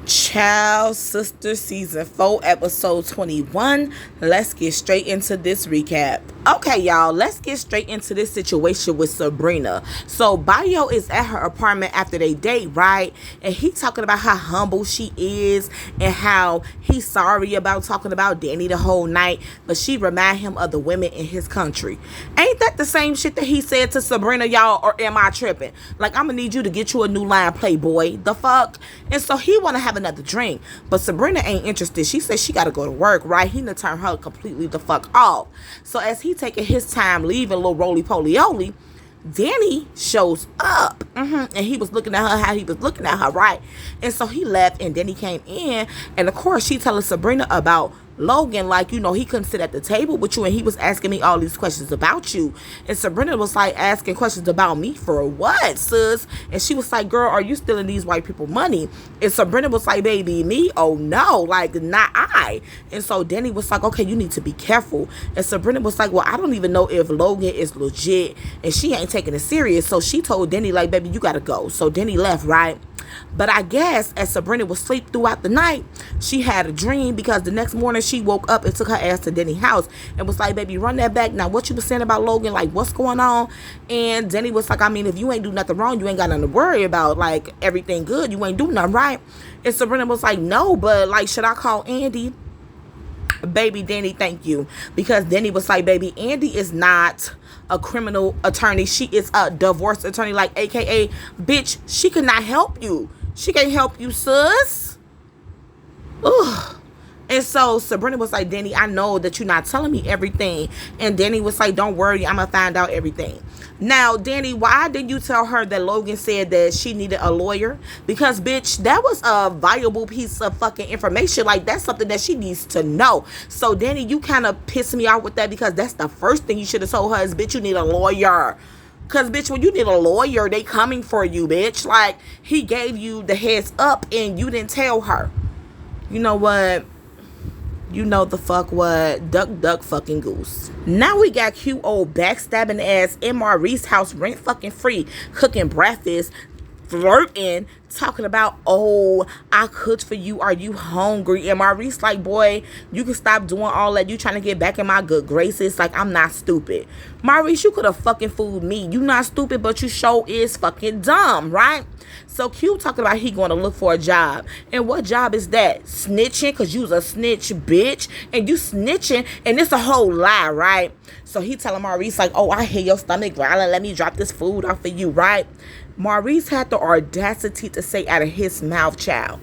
Child Sister Season 4, Episode 21. Let's get straight into this recap. Okay, y'all, let's get straight into this situation with Sabrina. So, Bayo is at her apartment after they date, right? And he talking about how humble she is and how he's sorry about talking about Danny the whole night, but she remind him of the women in his country. Ain't that the same shit that he said to Sabrina, y'all, or am I tripping? Like, I'm gonna need you to get you a new line, Playboy. The fuck? And so he wanna have another drink, but Sabrina ain't interested. She says she gotta go to work, right? He done turn her completely the fuck off. So as he taking his time leaving little roly-poly-oly, Danny shows up. And he was looking at her how he was looking at her, right? And so he left, and then he came in, and of course she telling Sabrina about Logan, like, you know, he couldn't sit at the table with you, and he was asking me all these questions about you. And Sabrina was like, asking questions about me for what, sis? And she was like, girl, are you stealing these white people money? And Sabrina was like, baby, me? Oh no, like, not I. And so Danny was like, okay, you need to be careful. And Sabrina was like, well, I don't even know if Logan is legit, and she ain't taking it serious. So she told Danny, like, baby, you gotta go. So Danny left, right? But I guess as Sabrina was asleep throughout the night, she had a dream, because the next morning she woke up and took her ass to Denny's house and was like, baby, run that back. Now, what you was saying about Logan, like, what's going on? And Denny was like, I mean, if you ain't do nothing wrong, you ain't got nothing to worry about. Like, everything good. You ain't do nothing right. And Sabrina was like, no, but, like, should I call Andy? Baby, Danny, thank you. Because Danny was like, baby, Andy is not a criminal attorney. She is a divorce attorney, like, AKA, bitch, she could not help you. She can't help you, sis. Ugh. And so Sabrina was like, Danny, I know that you're not telling me everything. And Danny was like, don't worry, I'm going to find out everything. Now, Danny, why did you tell her that Logan said that she needed a lawyer? Because, bitch, that was a valuable piece of fucking information. Like, that's something that she needs to know. So, Danny, you kind of pissed me off with that, because that's the first thing you should have told her is, bitch, you need a lawyer. Because, bitch, when you need a lawyer, they coming for you, bitch. Like, he gave you the heads up and you didn't tell her. You know what? You know the fuck what? Duck, duck, fucking goose. Now we got cute old backstabbing ass in Maurice's house, rent fucking free, cooking breakfast, flirting, talking about, oh, I cooked for you. Are you hungry? And Maurice like, boy, you can stop doing all that. You trying to get back in my good graces. Like, I'm not stupid. Maurice, you could have fucking fooled me. You not stupid, but you sure is fucking dumb, right? So Q talking about he going to look for a job. And what job is that? Snitching? Because you was a snitch, bitch. And you snitching, and it's a whole lie, right? So he telling Maurice like, oh, I hear your stomach growling. Let me drop this food off for you, right? Maurice had the audacity to say out of his mouth, child,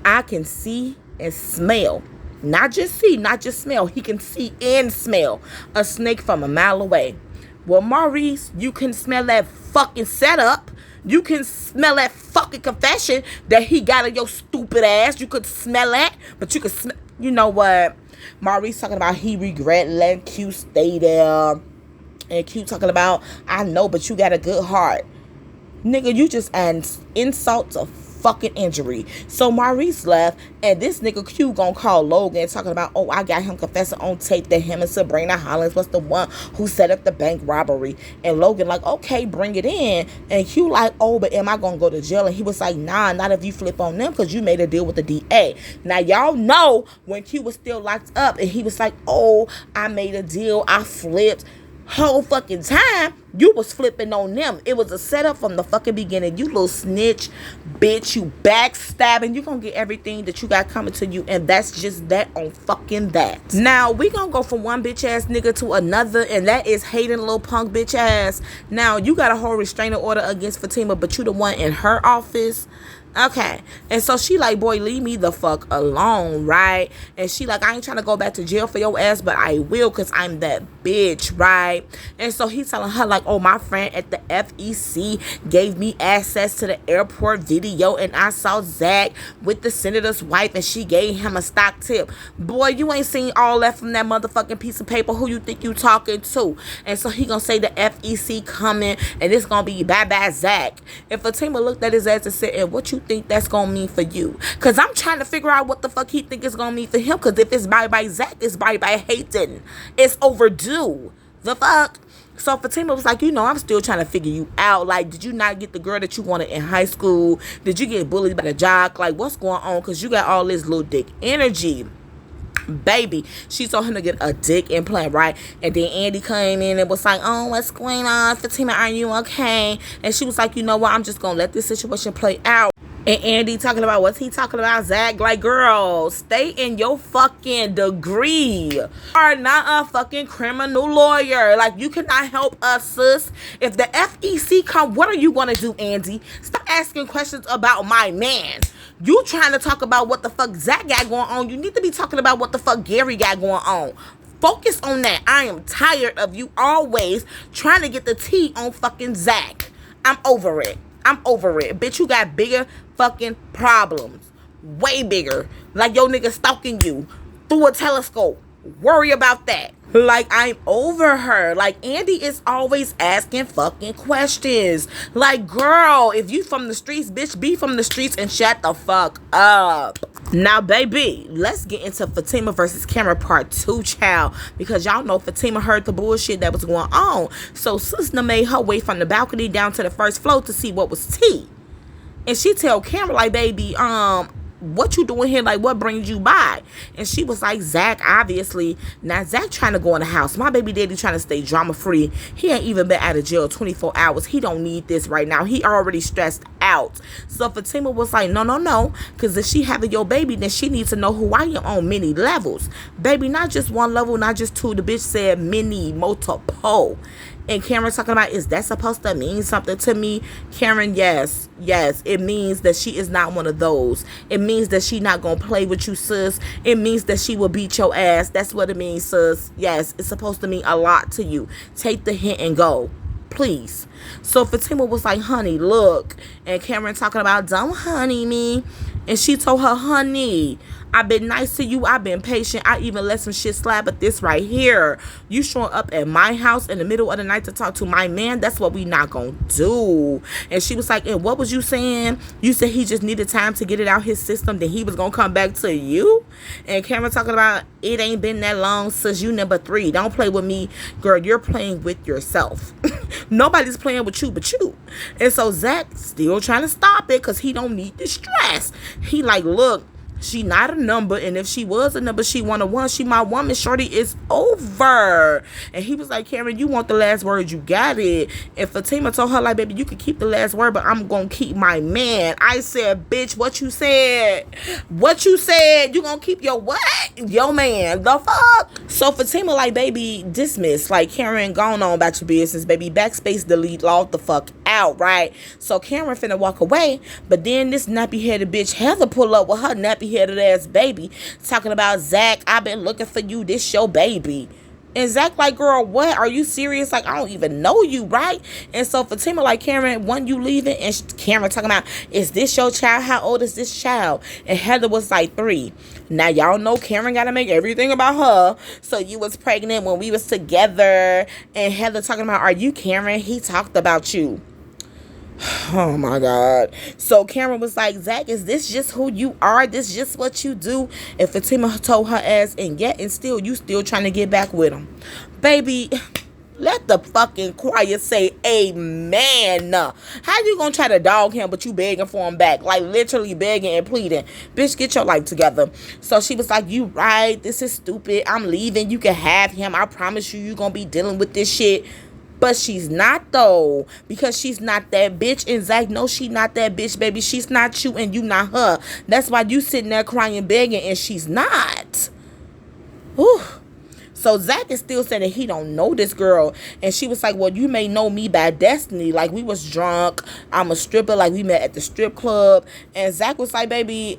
I can see and smell. Not just see, not just smell. He can see and smell a snake from a mile away. Well, Maurice, you can smell that fucking setup. You can smell that fucking confession that he got in your stupid ass. You could smell that, but you could smell. You know what? Maurice talking about he regret letting Q stay there. And Q talking about, I know, but you got a good heart. Nigga, you just add insult to fucking injury. So Maurice left, and this nigga Q gonna call Logan talking about, oh, I got him confessing on tape that him and Sabrina Hollins was the one who set up the bank robbery. And Logan like, okay, bring it in. And Q like, oh, but am I gonna go to jail? And he was like, nah, not if you flip on them, because you made a deal with the DA. Now y'all know when Q was still locked up, and he was like, oh, I made a deal, I flipped. Whole fucking time you was flipping on them. It was a setup from the fucking beginning. You little snitch, bitch. You backstabbing. You gonna get everything that you got coming to you, and that's just that on fucking that. Now we gonna go from one bitch ass nigga to another, and that is hating little punk bitch ass. Now you got a whole restraining order against Fatima, but you the one in her office. Okay. And so she like, boy, leave me the fuck alone, right? And she like, I ain't trying to go back to jail for your ass, but I will, because I'm that bitch, right? And so he telling her like, oh, my friend at the FEC gave me access to the airport video, and I saw Zach with the senator's wife, and she gave him a stock tip. Boy, you ain't seen all that from that motherfucking piece of paper. Who you think you talking to? And so he gonna say the FEC coming, and it's gonna be bye-bye Zach. And Fatima looked at his ass and said, and what you think that's gonna mean for you? Because I'm trying to figure out what the fuck he think it's gonna mean for him, because if it's bye-bye Zach, it's bye-bye Hayden. It's overdue. The fuck? So Fatima was like, I'm still trying to figure you out. Like, did you not get the girl that you wanted in high school? Did you get bullied by the jock? Like, what's going on? Because you got all this little dick energy. Baby, she told him to get a dick implant, right? And then Andy came in and was like, oh, what's going on? Fatima, are you okay? And she was like, you know what? I'm just going to let this situation play out. And Andy talking about, what's he talking about, Zach? Like, girl, stay in your fucking degree. You are not a fucking criminal lawyer. Like, you cannot help us, sis. If the FEC come, what are you going to do, Andy? Stop asking questions about my man. You trying to talk about what the fuck Zach got going on. You need to be talking about what the fuck Gary got going on. Focus on that. I am tired of you always trying to get the tea on fucking Zach. I'm over it. Bitch, you got bigger fucking problems. Way bigger. Like your nigga stalking you through a telescope. Worry about that. Like, I'm over her. Like, Andy is always asking fucking questions. Like, girl, if you from the streets, bitch, be from the streets and shut the fuck up. Now, baby, let's get into Fatima versus Cameron part 2, child. Because y'all know Fatima heard the bullshit that was going on. So, Sister made her way from the balcony down to the first floor to see what was tea. And she tell Cameron, like, baby, what you doing here? Like, what brings you by? And she was like, Zach, obviously. Now, Zach trying to go in the house. My baby daddy trying to stay drama-free. He ain't even been out of jail 24 hours. He don't need this right now. He already stressed out. So Fatima was like, no. Because if she having your baby, then she needs to know who I am on many levels. Baby, not just one level, not just two. The bitch said many, multiple. And Cameron talking about, is that supposed to mean something to me? Karen, yes. It means that she is not one of those. It means that she not going to play with you, sis. It means that she will beat your ass. That's what it means, sis. Yes, it's supposed to mean a lot to you. Take the hint and go. Please. So Fatima was like, honey, look. And Cameron talking about, don't honey me. And she told her, honey, I've been nice to you. I've been patient. I even let some shit slap, but this right here, you showing up at my house in the middle of the night to talk to my man, that's what we not gonna do. And she was like, and what was you saying? You said he just needed time to get it out his system, then he was gonna come back to you? And Cameron talking about, it ain't been that long since you number 3. Don't play with me. Girl, you're playing with yourself. Nobody's playing with you but you. And so Zach still trying to stop it because he don't need the stress. He like, look, she not a number, and if she was a number, she 101. She my woman. Shorty, is over. And he was like, Karen, you want the last word? You got it. And Fatima told her, like, baby, you can keep the last word, but I'm gonna keep my man. I said, bitch, what you said? What you said? You gonna keep your what? Your man. The fuck? So Fatima, like, baby, dismiss. Like, Karen, gone on about your business, baby. Backspace, delete, log the fuck out, right? So Karen finna walk away, but then this nappy-headed bitch Heather pull up with her nappy-headed ass baby talking about, Zach, I've been looking for you, this your baby. And Zach like, girl, what? Are you serious? Like, I don't even know you, right? And so Fatima like, Karen, when you leaving? And Karen talking about, is this your child? How old is this child? And Heather was like 3. Now, y'all know Karen got to make everything about her. So you was pregnant when we was together. And Heather talking about, are you Karen? He talked about you. Oh my God. So Cameron was like, Zach, is this just who you are? This just what you do? And Fatima told her ass, and yet and still you still trying to get back with him. Baby, let the fucking choir say amen. How you gonna try to dog him but you begging for him back? Like literally begging and pleading. Bitch, get your life together. So she was like, you right, this is stupid. I'm leaving. You can have him. I promise you gonna be dealing with this shit. But she's not, though, because she's not that bitch. And Zach knows she not that bitch, baby. She's not you and you not her. That's why you sitting there crying, begging, and she's not. Whew. So Zach is still saying that he don't know this girl. And she was like, well, you may know me by destiny. Like, we was drunk. I'm a stripper. Like, we met at the strip club. And Zach was like, baby,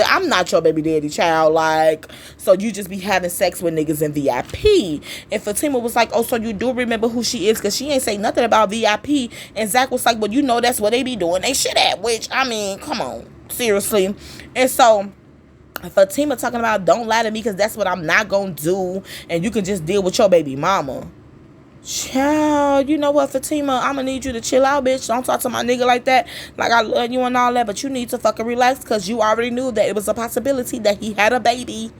I'm not your baby daddy, child. Like, so you just be having sex with niggas in VIP. And Fatima was like, oh, so you do remember who she is? Because she ain't say nothing about VIP. And Zach was like, well, you know that's what they be doing. They shit at, which, I mean, come on. Seriously. And so Fatima talking about, don't lie to me because that's what I'm not going to do. And you can just deal with your baby mama. Child, you know what, Fatima? I'm gonna need you to chill out, bitch. Don't talk to my nigga like that. Like, I love you and all that, but you need to fucking relax because you already knew that it was a possibility that he had a baby.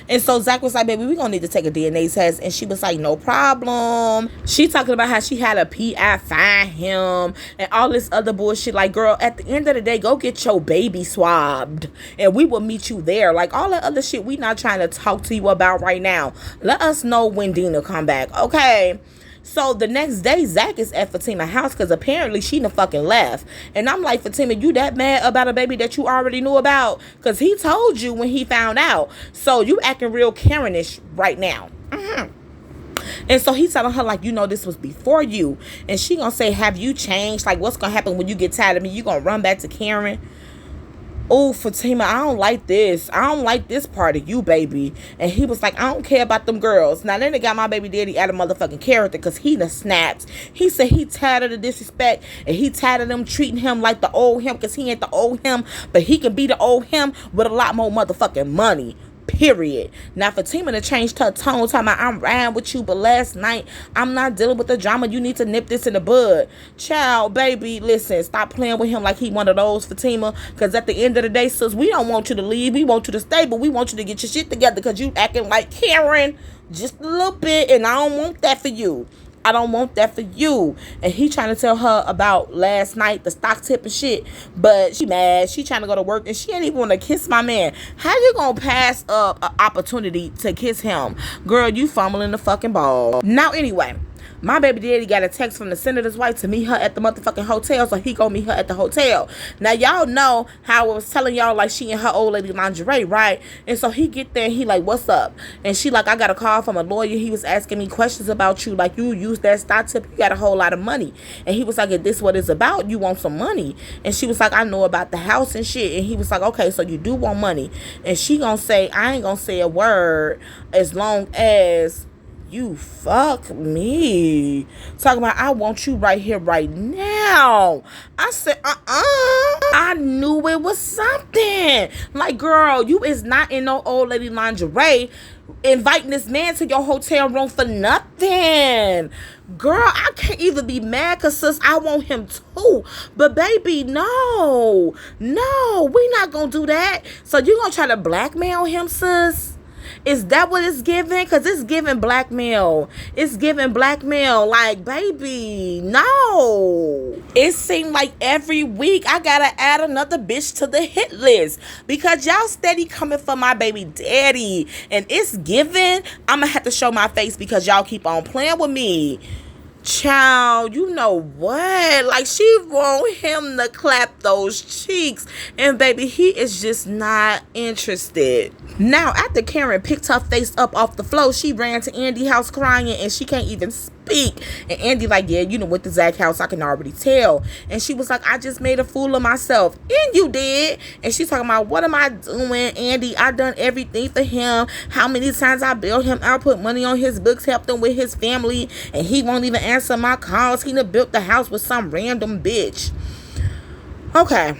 And so Zach was like, baby, we gonna need to take a DNA test. And she was like, no problem. She talking about how she had a PI find him and all this other bullshit. Like, girl, at the end of the day, go get your baby swabbed and we will meet you there. Like, all that other shit we not trying to talk to you about right now. Let us know when Dina come back, okay? So the next day, Zach is at Fatima's house because apparently she done fucking left. And I'm like, Fatima, you that mad about a baby that you already knew about? Because he told you when he found out. So you acting real Karenish right now. And so he's telling her, like, you know, this was before you. And she gonna say, have you changed? Like, what's gonna happen when you get tired of me? You gonna run back to Karen? Oh, Fatima, I don't like this. I don't like this part of you, baby. And he was like, I don't care about them girls. Now, then they got my baby daddy out of motherfucking character because he done snapped. He said he tired of the disrespect and he tired of them treating him like the old him because he ain't the old him, but he can be the old him with a lot more motherfucking money. Period. Now, Fatima done changed her tone, talking about, I'm riding with you, but last night, I'm not dealing with the drama. You need to nip this in the bud. Child, baby, listen, stop playing with him like he one of those, Fatima, because at the end of the day, sis, we don't want you to leave. We want you to stay, but we want you to get your shit together because you acting like Karen just a little bit, and I don't want that for you. I don't want that for you. And he trying to tell her about last night, the stock tip and shit. But she mad. She trying to go to work and she ain't even want to kiss my man. How you gonna pass up an opportunity to kiss him? Girl, you fumbling the fucking ball. Now, anyway, my baby daddy got a text from the senator's wife to meet her at the motherfucking hotel, so he gonna meet her at the hotel. Now, y'all know how I was telling y'all, like, she in her old lady lingerie, right? And so he get there and he like, what's up? And she like, I got a call from a lawyer. He was asking me questions about you. Like, you use that stock tip, you got a whole lot of money. And he was like, is this what it's about? You want some money? And she was like, I know about the house and shit. And he was like, okay, so you do want money. And she gonna say, I ain't gonna say a word as long as you fuck me. Talking about, I want you right here, right now. I said, I knew it was something. Like, girl, you is not in no old lady lingerie inviting this man to your hotel room for nothing. Girl, I can't even be mad because, sis, I want him too. But, baby, no. No, we not going to do that. So, you going to try to blackmail him, sis? Is that what it's giving? Because it's giving blackmail. It's giving blackmail. Like, baby, no. It seemed like every week I got to add another bitch to the hit list. Because y'all steady coming for my baby daddy. And it's giving. I'm going to have to show my face because y'all keep on playing with me. Child, you know what? Like, she want him to clap those cheeks. And baby, he is just not interested. Now, after Karen picked her face up off the floor, she ran to Andy's house crying and she can't even speak. And Andy like, yeah, you know, with the Zach house, I can already tell. And she was like, I just made a fool of myself. And you did. And she's talking about, what am I doing, Andy? I done everything for him. How many times I bailed him out, put money on his books, helped him with his family, and he won't even answer my calls. He done built the house with some random bitch. Okay.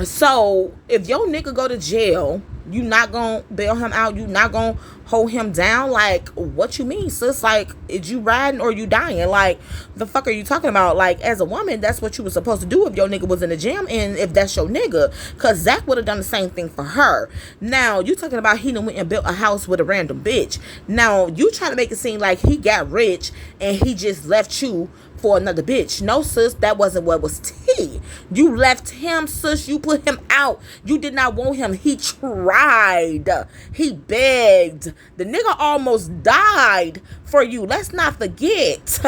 So, if your nigga go to jail, you not gonna bail him out, you not gonna hold him down? Like, what you mean, sis? Like, is you riding or you dying? Like, the fuck are you talking about? Like, as a woman, that's what you was supposed to do if your nigga was in the gym and if that's your nigga. Because Zach would have done the same thing for her. Now, you talking about he done went and built a house with a random bitch. Now, you trying to make it seem like he got rich and he just left you for another bitch. No, sis, that wasn't what was tea. You left him, sis. You put him out. You did not want him. He tried. He begged. The nigga almost died for you. Let's not forget.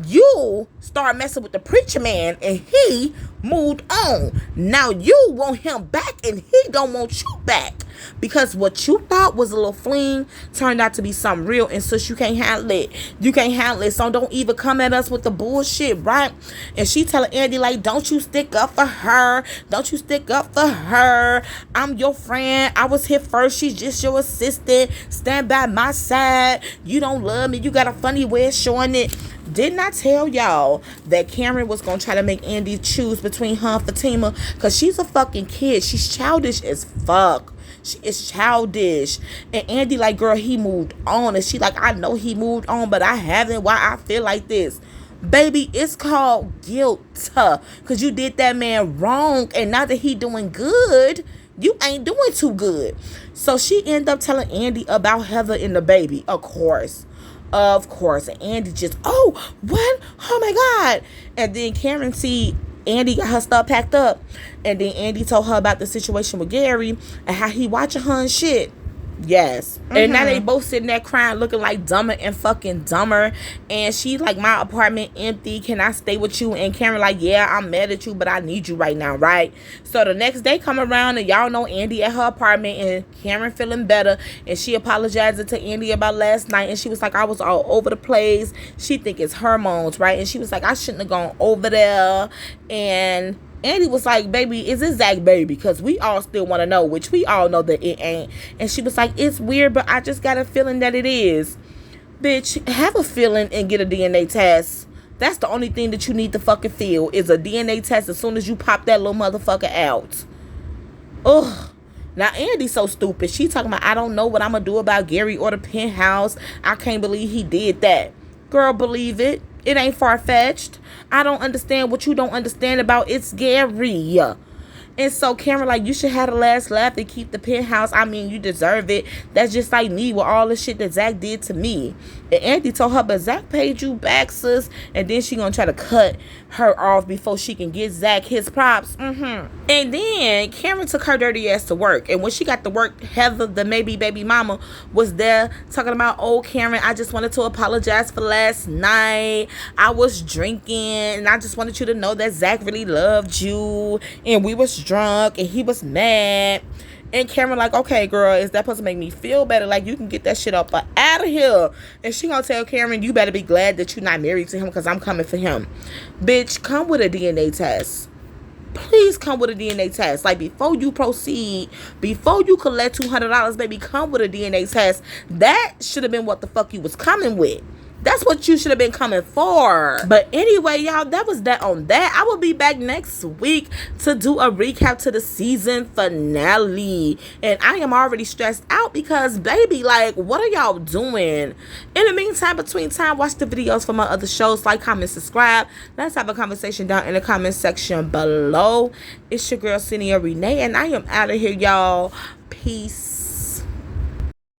You start messing with the preacher man and he moved on. Now you want him back and he don't want you back. Because what you thought was a little fling turned out to be something real. And sis, you can't handle it. You can't handle it. So don't even come at us with the bullshit, right? And she telling Andy, like, don't you stick up for her. Don't you stick up for her. I'm your friend. I was here first. She's just your assistant. Stand by my side. You don't love me. You got a funny way of showing it. Didn't I tell y'all that Karen was going to try to make Andy choose between her and Fatima? Because she's a fucking kid. She's childish as fuck. She is childish. And Andy like, girl, he moved on. And she like, I know he moved on, but I haven't. Why I feel like this? Baby, it's called guilt. Because you did that man wrong. And now that he doing good, You ain't doing too good. So she ended up telling Andy about Heather and the baby. Of course. And Andy just, oh, what? Oh my God. And then Karen see Andy got her stuff packed up. And then Andy told her about the situation with Gary and how he watching her and shit. Yes. And now they both sitting there crying, looking like dumber and fucking dumber. And she like, my apartment empty. Can I stay with you? And Karen like, yeah, I'm mad at you, but I need you right now, right? So the next day come around and y'all know Andy at her apartment and Karen feeling better. And she apologized to Andy about last night. And she was like, I was all over the place. She think it's hormones, right? And she was like, I shouldn't have gone over there. And Andy was like, baby, is it Zach, baby? Because we all still want to know, which we all know that it ain't. And she was like, it's weird, but I just got a feeling that it is. Bitch, have a feeling and get a DNA test. That's the only thing that you need to fucking feel is a DNA test as soon as you pop that little motherfucker out. Ugh. Now, Andy's so stupid. She talking about, I don't know what I'm going to do about Gary or the penthouse. I can't believe he did that. Girl, believe it. It ain't far-fetched. I don't understand what you don't understand about it's Gary. And so Karen like, you should have the last laugh and keep the penthouse. I mean, you deserve it. That's just like me with all the shit that Zach did to me. And Andy told her, but Zach paid you back, sis. And then she gonna try to cut her off before she can get Zach his props. And then Karen took her dirty ass to work. And when she got to work, Heather, the maybe baby mama, was there talking about, oh, Karen, I just wanted to apologize for last night. I was drinking and I just wanted you to know that Zach really loved you. And we was drunk and he was mad. And Karen like, okay, girl, is that supposed to make me feel better? Like, you can get that shit up out of here. And she gonna tell Karen, you better be glad that you're not married to him because I'm coming for him. Bitch, come with a DNA test. Please come with a DNA test. Like, before you proceed, before you collect $200, baby, come with a DNA test. That should have been what the fuck you was coming with. That's what you should have been coming for. But anyway, y'all, that was that on that. I will be back next week to do a recap to the season finale. And I am already stressed out because, baby, like, what are y'all doing? In the meantime, between time, watch the videos for my other shows. Like, comment, subscribe. Let's have a conversation down in the comment section below. It's your girl, Cynthia Renee, and I am out of here, y'all. Peace.